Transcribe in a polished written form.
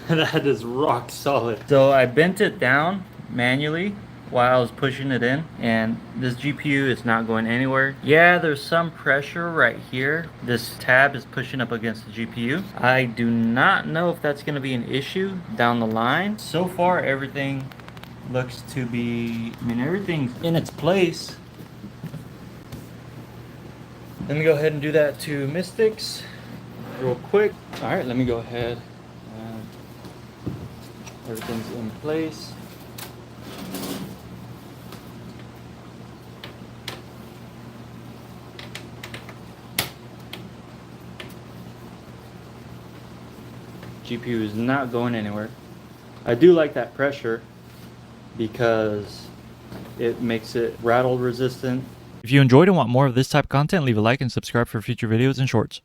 That is rock solid. So I bent it down manually while I was pushing it in, and this GPU is not going anywhere. Yeah, there's some pressure right here. This tab is pushing up against the GPU. I do not know if that's going to be an issue down the line. So far, everything looks to be, everything's in its place. Let me go ahead and do that to Mystics real quick. All right, let me go ahead. Everything's in place. GPU is not going anywhere. I do like that pressure because it makes it rattle resistant. If you enjoyed and want more of this type of content, leave a like and subscribe for future videos and shorts.